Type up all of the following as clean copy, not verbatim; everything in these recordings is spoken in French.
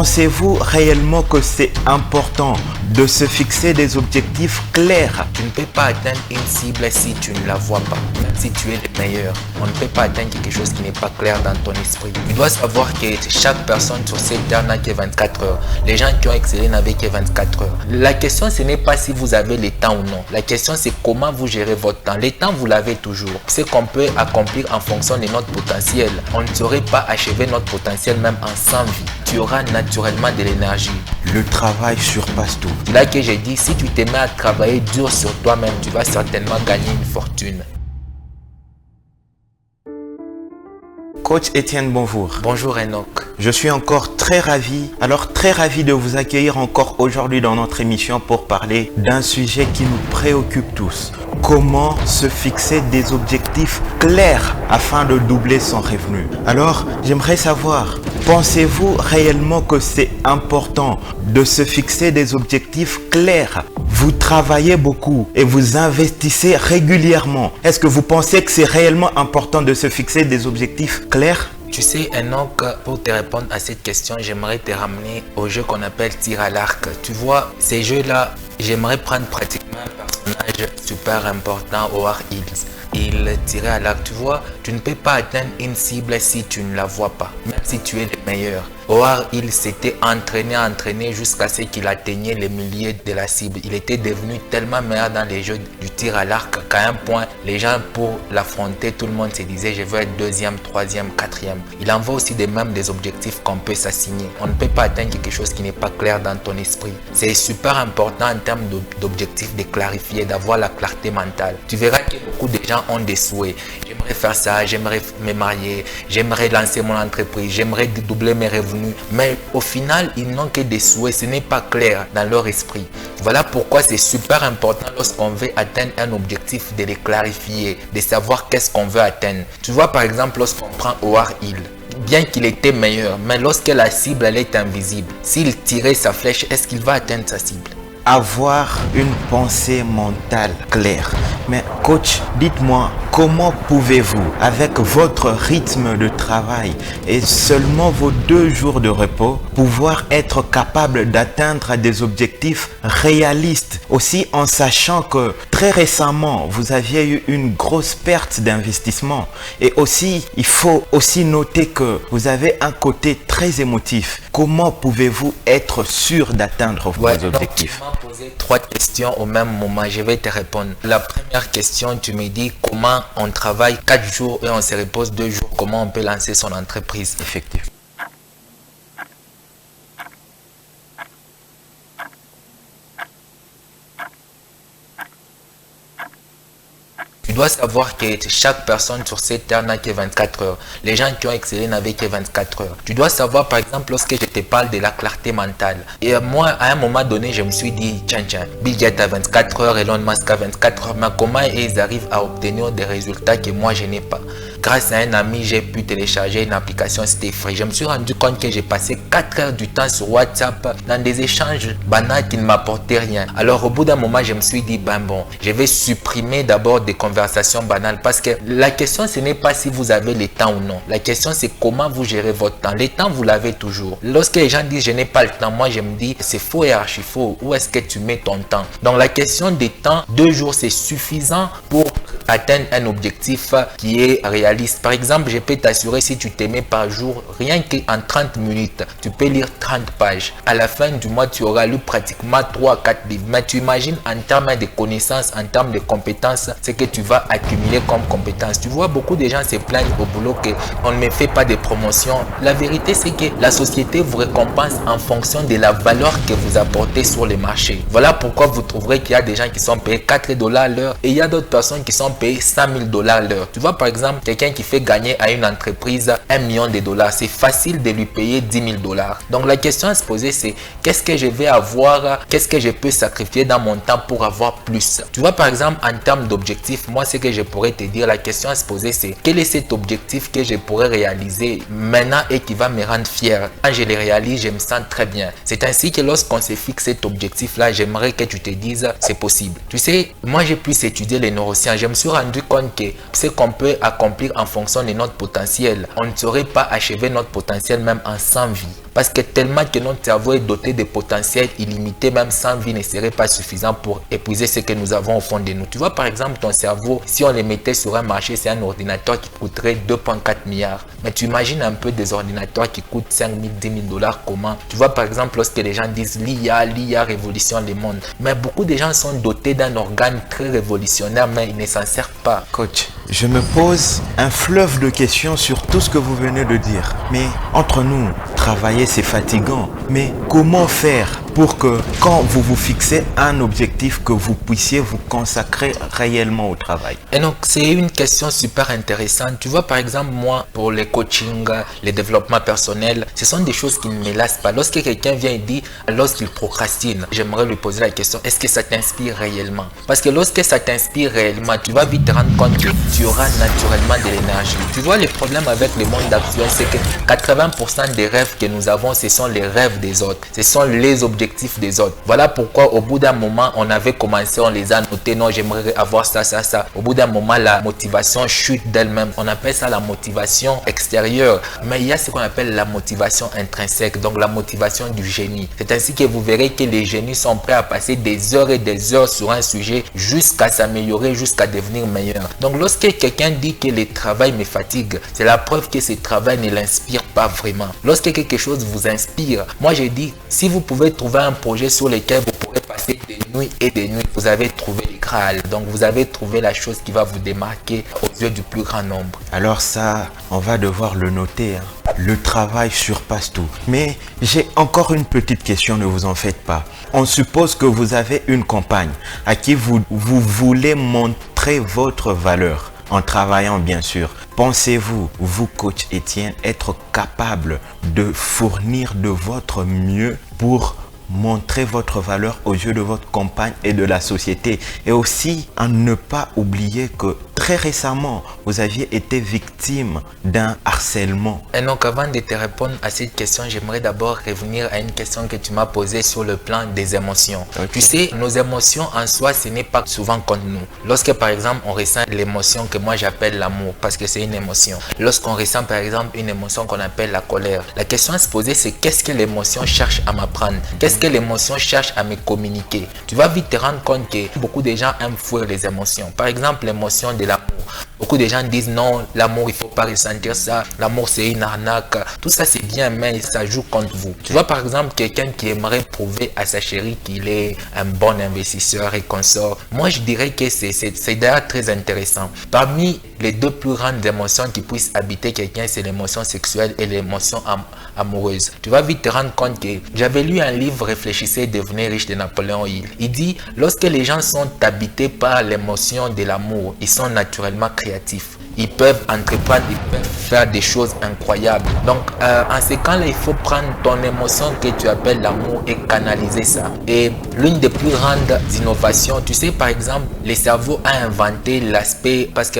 Pensez-vous réellement que c'est important de se fixer des objectifs clairs? Tu ne peux pas atteindre une cible si tu ne la vois pas, même si tu es le meilleur. On ne peut pas atteindre quelque chose qui n'est pas clair dans ton esprit. Tu dois savoir que chaque personne sur cette terre n'a que 24 heures. Les gens qui ont excellé n'avaient que 24 heures. La question, ce n'est pas si vous avez le temps ou non. La question, c'est comment vous gérez votre temps. Le temps, vous l'avez toujours. Ce qu'on peut accomplir en fonction de notre potentiel. On ne saurait pas achever notre potentiel même en 100 vies. Tu auras naturellement de l'énergie. Le travail surpasse tout. C'est là que j'ai dit, si tu te mets à travailler dur sur toi-même, tu vas certainement gagner une fortune. Coach Étienne, bonjour. Bonjour Enoch. Je suis encore très ravi de vous accueillir encore aujourd'hui dans notre émission pour parler d'un sujet qui nous préoccupe tous. Comment se fixer des objectifs clairs afin de doubler son revenu? Alors, j'aimerais savoir, pensez-vous réellement que c'est important de se fixer des objectifs clairs? Vous travaillez beaucoup et vous investissez régulièrement. Est-ce que vous pensez que c'est réellement important de se fixer des objectifs clairs? Tu sais, Enoch, pour te répondre à cette question, j'aimerais te ramener au jeu qu'on appelle tir à l'arc. Tu vois, ces jeux-là, j'aimerais prendre pratiquement un personnage super important, Howard Hughes. Il tirait à l'arc. Tu vois, tu ne peux pas atteindre une cible si tu ne la vois pas, même si tu es le meilleur. Howard Hughes s'était entraîné jusqu'à ce qu'il atteignait les milliers de la cible. Il était devenu tellement meilleur dans les jeux du tir à l'arc qu'à un point, les gens pour l'affronter, tout le monde se disait je veux être deuxième, troisième, quatrième. Il en va aussi même des objectifs qu'on peut s'assigner. On ne peut pas atteindre quelque chose qui n'est pas clair dans ton esprit. C'est super important en termes d'objectifs de clarifier, d'avoir la clarté mentale. Tu verras que beaucoup de gens ont des souhaits. J'aimerais faire ça, j'aimerais me marier, j'aimerais lancer mon entreprise, j'aimerais doubler mes revenus. Mais au final, ils n'ont que des souhaits, ce n'est pas clair dans leur esprit. Voilà pourquoi c'est super important lorsqu'on veut atteindre un objectif de les clarifier, de savoir qu'est-ce qu'on veut atteindre. Tu vois par exemple lorsqu'on prend Howard Hughes, bien qu'il était meilleur, mais lorsque la cible elle est invisible, s'il tirait sa flèche, est-ce qu'il va atteindre sa cible? Avoir une pensée mentale claire. Mais coach, dites-moi, comment pouvez-vous, avec votre rythme de travail et seulement vos 2 jours de repos, pouvoir être capable d'atteindre des objectifs réalistes, aussi en sachant que très récemment, vous aviez eu une grosse perte d'investissement et aussi, il faut aussi noter que vous avez un côté très émotif. Comment pouvez-vous être sûr d'atteindre vos objectifs? Tu m'as posé 3 questions au même moment, je vais te répondre. La première question, tu me dis comment on travaille 4 jours et on se repose 2 jours, comment on peut lancer son entreprise? Effectivement. Tu dois savoir que chaque personne sur cette terre n'a que 24 heures. Les gens qui ont excellé n'avaient que 24 heures. Tu dois savoir par exemple lorsque je te parle de la clarté mentale. Et moi à un moment donné je me suis dit tiens, Bill Gates a 24 heures, Elon Musk a 24 heures. Mais comment ils arrivent à obtenir des résultats que moi je n'ai pas? Grâce à un ami, j'ai pu télécharger une application, c'était free. Je me suis rendu compte que j'ai passé 4 heures du temps sur WhatsApp dans des échanges banals qui ne m'apportaient rien. Alors au bout d'un moment, je me suis dit, bon, je vais supprimer d'abord des conversations banales parce que la question, ce n'est pas si vous avez le temps ou non. La question, c'est comment vous gérez votre temps. Le temps, vous l'avez toujours. Lorsque les gens disent, je n'ai pas le temps, moi, je me dis, c'est faux et archi faux. Où est-ce que tu mets ton temps? Donc la question des temps, 2 jours, c'est suffisant pour atteindre un objectif qui est réaliste. Par exemple, je peux t'assurer si tu te mets par jour, rien qu'en 30 minutes, tu peux lire 30 pages. À la fin du mois, tu auras lu pratiquement 3 à 4 livres. Mais tu imagines en termes de connaissances, en termes de compétences, ce que tu vas accumuler comme compétences. Tu vois, beaucoup de gens se plaignent au boulot qu'on ne me fait pas de promotion. La vérité, c'est que la société vous récompense en fonction de la valeur que vous apportez sur le marché. Voilà pourquoi vous trouverez qu'il y a des gens qui sont payés 4 $ l'heure et il y a d'autres personnes qui sont payées 100 000 $ l'heure. Tu vois, par exemple, quelqu'un qui fait gagner à une entreprise 1 million de dollars, c'est facile de lui payer 10 000 $. Donc la question à se poser, c'est qu'est-ce que je vais avoir, qu'est-ce que je peux sacrifier dans mon temps pour avoir plus? Tu vois, par exemple, en termes d'objectifs, moi ce que je pourrais te dire, la question à se poser, c'est quel est cet objectif que je pourrais réaliser maintenant et qui va me rendre fier? Quand je le réalise, je me sens très bien. C'est ainsi que lorsqu'on se fixe cet objectif là, j'aimerais que tu te dises c'est possible. Tu sais, moi j'ai pu étudier les neurosciences, je me suis rendu compte que ce qu'on peut accomplir en fonction de notre potentiel, on ne saurait pas achever notre potentiel même en 100 vies. Parce que tellement que notre cerveau est doté de potentiel illimité, même sans vie ne serait pas suffisant pour épuiser ce que nous avons au fond de nous. Tu vois, par exemple, ton cerveau, si on le mettait sur un marché, c'est un ordinateur qui coûterait 2,4 milliards. Mais tu imagines un peu des ordinateurs qui coûtent 5 000, 10 000 dollars comment? Tu vois, par exemple, lorsque les gens disent l'IA révolutionne le monde. Mais beaucoup de gens sont dotés d'un organe très révolutionnaire, mais ils ne s'en servent pas. Coach, je me pose un fleuve de questions sur tout ce que vous venez de dire. Mais entre nous, travailler c'est fatigant. Mais comment faire pour que quand vous vous fixez un objectif, que vous puissiez vous consacrer réellement au travail? Et donc, c'est une question super intéressante. Tu vois, par exemple, moi, pour les coachings, les développements personnels, ce sont des choses qui ne me lassent pas. Lorsque quelqu'un vient et dit, lorsqu'il procrastine, j'aimerais lui poser la question, est-ce que ça t'inspire réellement? Parce que lorsque ça t'inspire réellement, tu vas vite te rendre compte que tu auras naturellement de l'énergie. Tu vois, le problème avec le monde actuel, c'est que 80% des rêves que nous avons, ce sont les rêves des autres. Ce sont les objectifs des autres. Voilà pourquoi au bout d'un moment, on avait commencé, on les a notés, non, j'aimerais avoir ça, ça, ça. Au bout d'un moment, la motivation chute d'elle-même. On appelle ça la motivation extérieure. Mais il y a ce qu'on appelle la motivation intrinsèque, donc la motivation du génie. C'est ainsi que vous verrez que les génies sont prêts à passer des heures et des heures sur un sujet jusqu'à s'améliorer, jusqu'à devenir meilleur. Donc lorsque quelqu'un dit que le travail me fatigue, c'est la preuve que ce travail ne l'inspire pas vraiment. Lorsque quelque chose vous inspire, moi je dis, si vous pouvez trouver un projet sur lequel vous pourrez passer des nuits et des nuits, vous avez trouvé le Graal. Donc vous avez trouvé la chose qui va vous démarquer aux yeux du plus grand nombre. Alors ça, on va devoir le noter, hein. Le travail surpasse tout. Mais j'ai encore une petite question, ne vous en faites pas. On suppose que vous avez une compagne à qui vous voulez montrer votre valeur. En travaillant bien sûr. Pensez-vous, vous coach Étienne, être capable de fournir de votre mieux pour montrer votre valeur aux yeux de votre compagne et de la société? Et aussi, à ne pas oublier que très récemment, vous aviez été victime d'un harcèlement. Et donc, avant de te répondre à cette question, j'aimerais d'abord revenir à une question que tu m'as posée sur le plan des émotions. Okay. Tu sais, nos émotions en soi, ce n'est pas souvent contre nous. Lorsque, par exemple, on ressent l'émotion que moi j'appelle l'amour, parce que c'est une émotion. Lorsqu'on ressent, par exemple, une émotion qu'on appelle la colère, la question à se poser, c'est qu'est-ce que l'émotion cherche à m'apprendre? Qu'est-ce que l'émotion cherche à me communiquer? Tu vas vite te rendre compte que beaucoup de gens aiment fuir les émotions. Par exemple, l'émotion de l'amour. Beaucoup de gens disent non, l'amour, il ne faut pas ressentir ça. L'amour, c'est une arnaque. Tout ça, c'est bien, mais ça joue contre vous. Tu vois, par exemple, quelqu'un qui aimerait prouver à sa chérie qu'il est un bon investisseur et consort. Moi, je dirais que c'est d'ailleurs très intéressant. Parmi les deux plus grandes émotions qui puissent habiter quelqu'un, c'est l'émotion sexuelle et l'émotion amoureuse. Tu vas vite te rendre compte que j'avais lu un livre, Réfléchissez et devenez riche, de Napoléon Hill. Il dit, lorsque les gens sont habités par l'émotion de l'amour, ils sont naturellement créatifs. Ils peuvent entreprendre, ils peuvent faire des choses incroyables. Donc, en ce cas-là, il faut prendre ton émotion que tu appelles l'amour et canaliser ça. Et l'une des plus grandes innovations, tu sais, par exemple, le cerveau a inventé l'aspect, parce que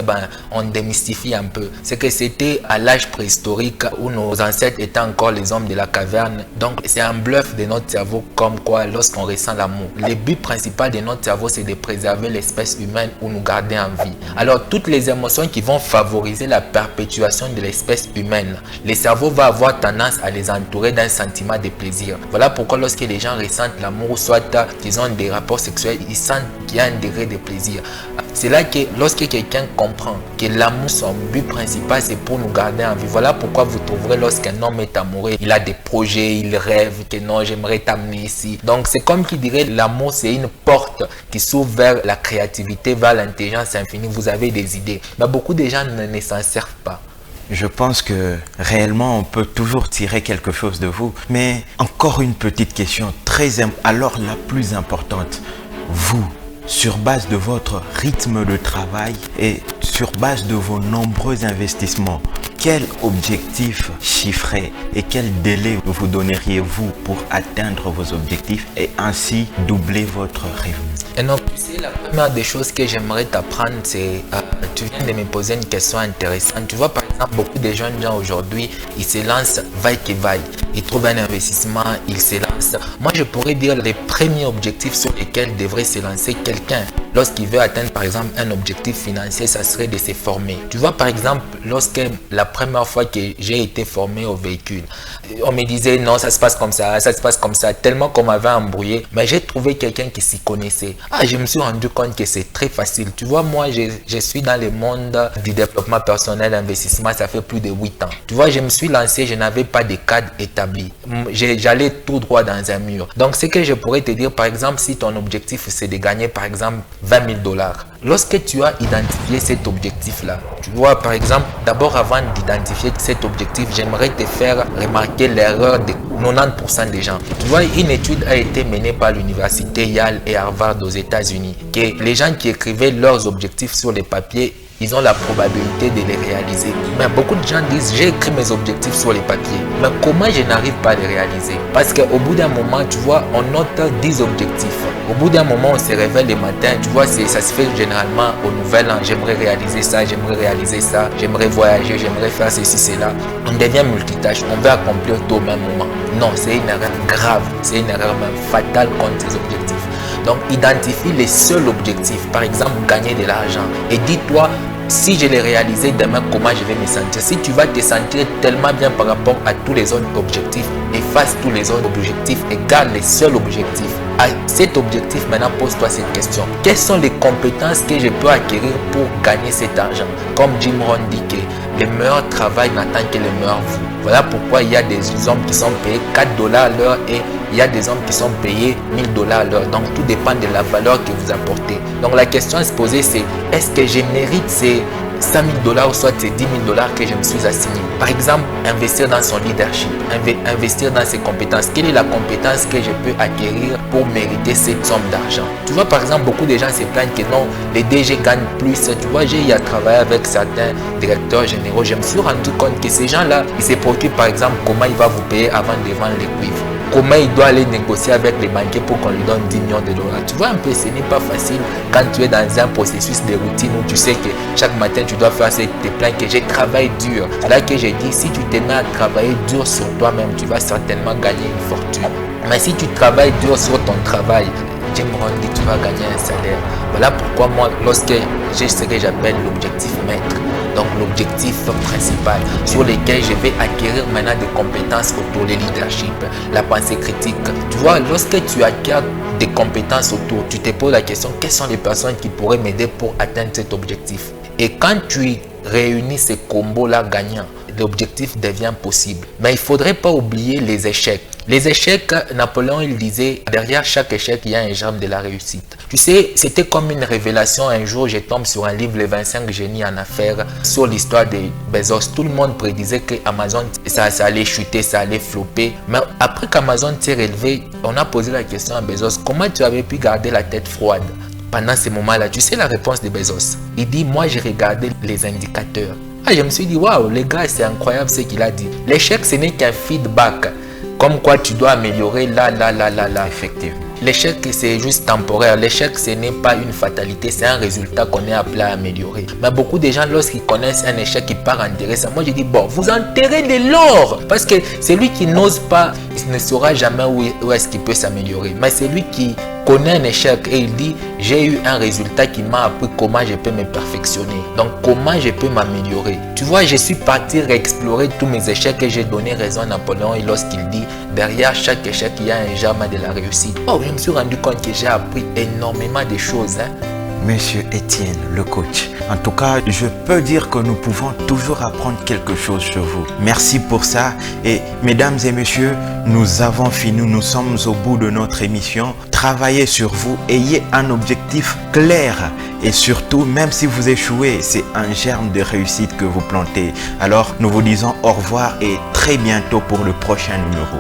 on démystifie un peu, c'est que c'était à l'âge préhistorique où nos ancêtres étaient encore les hommes de la caverne. Donc, c'est un bluff de notre cerveau, comme quoi, lorsqu'on ressent l'amour, le but principal de notre cerveau, c'est de préserver l'espèce humaine ou nous garder en vie. Alors, toutes les émotions qui vont favoriser la perpétuation de l'espèce humaine, le cerveau va avoir tendance à les entourer d'un sentiment de plaisir. Voilà pourquoi lorsque les gens ressentent l'amour, soit qu'ils ont des rapports sexuels, ils sentent qu'il y a un degré de plaisir. C'est là que lorsque quelqu'un comprend que l'amour, son but principal, c'est pour nous garder en vie. Voilà pourquoi vous trouverez lorsqu'un homme est amoureux, il a des projets, il rêve que non, j'aimerais t'amener ici. Donc c'est comme qui dirait l'amour, c'est une porte qui s'ouvre vers la créativité, vers l'intelligence infinie. Vous avez des idées. Mais beaucoup de gens ne s'en servent pas. Je pense que réellement on peut toujours tirer quelque chose de vous. Mais encore une petite question alors la plus importante. Vous, sur base de votre rythme de travail et sur base de vos nombreux investissements, quel objectif chiffré et quel délai vous donneriez-vous pour atteindre vos objectifs et ainsi doubler votre revenu? Et donc, tu sais, la première des choses que j'aimerais t'apprendre, c'est, tu viens de me poser une question intéressante. Tu vois, par exemple, beaucoup de jeunes gens aujourd'hui, ils se lancent vaille que vaille. Ils trouvent un investissement, ils se lancent. Moi, je pourrais dire les premiers objectifs sur lesquels devrait se lancer quelqu'un lorsqu'il veut atteindre par exemple un objectif financier, ça serait de se former. Tu vois par exemple, lorsque la première fois que j'ai été formé au véhicule, on me disait non, ça se passe comme ça se passe comme ça, tellement qu'on m'avait embrouillé, mais j'ai trouvé quelqu'un qui s'y connaissait. Je me suis rendu compte que c'est très facile. Tu vois, moi je suis dans le monde du développement personnel, investissement, ça fait plus de 8 ans. Tu vois, je me suis lancé, je n'avais pas de cadre établi. J'allais tout droit dans un mur. Donc ce que je pourrais te dire, par exemple, si ton objectif c'est de gagner par exemple 20 000 $, lorsque tu as identifié cet objectif-là, tu vois, par exemple, d'abord avant d'identifier cet objectif, j'aimerais te faire remarquer l'erreur de 90% des gens. Tu vois, une étude a été menée par l'université Yale et Harvard aux États-Unis, que les gens qui écrivaient leurs objectifs sur les papiers, ils ont la probabilité de les réaliser. Mais beaucoup de gens disent, j'ai écrit mes objectifs sur les papiers, mais comment je n'arrive pas à les réaliser? Parce qu'au bout d'un moment, tu vois, on note 10 objectifs. Au bout d'un moment, on se réveille le matin, tu vois, ça se fait généralement au nouvel an. J'aimerais réaliser ça, j'aimerais voyager, j'aimerais faire ceci, cela. On devient multitâche, on veut accomplir tout au même moment. Non, c'est une erreur grave, c'est une erreur même fatale contre tes objectifs. Donc, identifie les seuls objectifs, par exemple, gagner de l'argent. Et dis-toi, si je l'ai réalisé demain, comment je vais me sentir? Si tu vas te sentir tellement bien par rapport à tous les autres objectifs, efface tous les autres objectifs et garde les seuls objectifs. À cet objectif, maintenant, pose-toi cette question. Quelles sont les compétences que je peux acquérir pour gagner cet argent? Comme Jim Rohn dit que le meilleur travail n'attend que le meilleur vous. Voilà pourquoi il y a des hommes qui sont payés 4 $ à l'heure et il y a des hommes qui sont payés 1000 $ à l'heure. Donc tout dépend de la valeur que vous apportez. Donc la question à se poser, c'est est-ce que je mérite ces 5 000 $ ou soit ces 10 000 $ que je me suis assigné? Par exemple, investir dans son leadership, investir dans ses compétences. Quelle est la compétence que je peux acquérir pour mériter cette somme d'argent? Tu vois, par exemple, beaucoup de gens se plaignent que non, les DG gagnent plus. Tu vois, j'ai eu à travailler avec certains directeurs généraux. Je me suis rendu compte que ces gens-là, ils se préoccupent par exemple comment il va vous payer avant de vendre les cuivres. Comment il doit aller négocier avec les banquiers pour qu'on lui donne 10 millions de $. Tu vois un peu, ce n'est pas facile quand tu es dans un processus de routine où tu sais que chaque matin tu dois faire tes plans, que j'ai travaillé dur. C'est là que j'ai dit, si tu te mets à travailler dur sur toi-même, tu vas certainement gagner une fortune. Mais si tu travailles dur sur ton travail, Jim Rohn dit tu vas gagner un salaire. Voilà pourquoi moi, lorsque j'ai ce que j'appelle l'objectif maître, donc l'objectif principal sur lequel je vais acquérir maintenant des compétences autour du leadership, la pensée critique. Tu vois, lorsque tu acquiers des compétences autour, tu te poses la question, quelles sont les personnes qui pourraient m'aider pour atteindre cet objectif? Et quand tu réunis ces combos-là gagnants, l'objectif devient possible. Mais il ne faudrait pas oublier les échecs. Les échecs, Napoléon il disait, derrière chaque échec, il y a un germe de la réussite. Tu sais, c'était comme une révélation. Un jour, je tombe sur un livre, Les 25 génies en affaires, sur l'histoire de Bezos. Tout le monde prédisait que Amazon, ça allait chuter, ça allait flopper. Mais après qu'Amazon s'est relevé, on a posé la question à Bezos, comment tu avais pu garder la tête froide pendant ces moments-là? Tu sais la réponse de Bezos. Il dit, moi j'ai regardé les indicateurs. Je me suis dit, waouh, les gars, c'est incroyable ce qu'il a dit. L'échec, ce n'est qu'un feedback. Comme quoi tu dois améliorer là. Effectivement. L'échec, c'est juste temporaire. L'échec, ce n'est pas une fatalité, c'est un résultat qu'on est appelé à améliorer. Mais beaucoup de gens, lorsqu'ils connaissent un échec, ils partent enterrer ça. Moi, je dis, bon, vous enterrez de l'or. Parce que celui qui n'ose pas, il ne saura jamais où est-ce qu'il peut s'améliorer. Mais celui qui connaît un échec et il dit, j'ai eu un résultat qui m'a appris comment je peux me perfectionner. Donc, comment je peux m'améliorer. Tu vois, je suis parti réexplorer tous mes échecs et j'ai donné raison à Napoléon et lorsqu'il dit, derrière chaque échec, il y a un germe de la réussite. Je me suis rendu compte que j'ai appris énormément de choses. Monsieur Étienne, le coach. En tout cas, je peux dire que nous pouvons toujours apprendre quelque chose chez vous. Merci pour ça. Et mesdames et messieurs, nous avons fini. Nous sommes au bout de notre émission. Travaillez sur vous. Ayez un objectif clair. Et surtout, même si vous échouez, c'est un germe de réussite que vous plantez. Alors, nous vous disons au revoir et très bientôt pour le prochain numéro.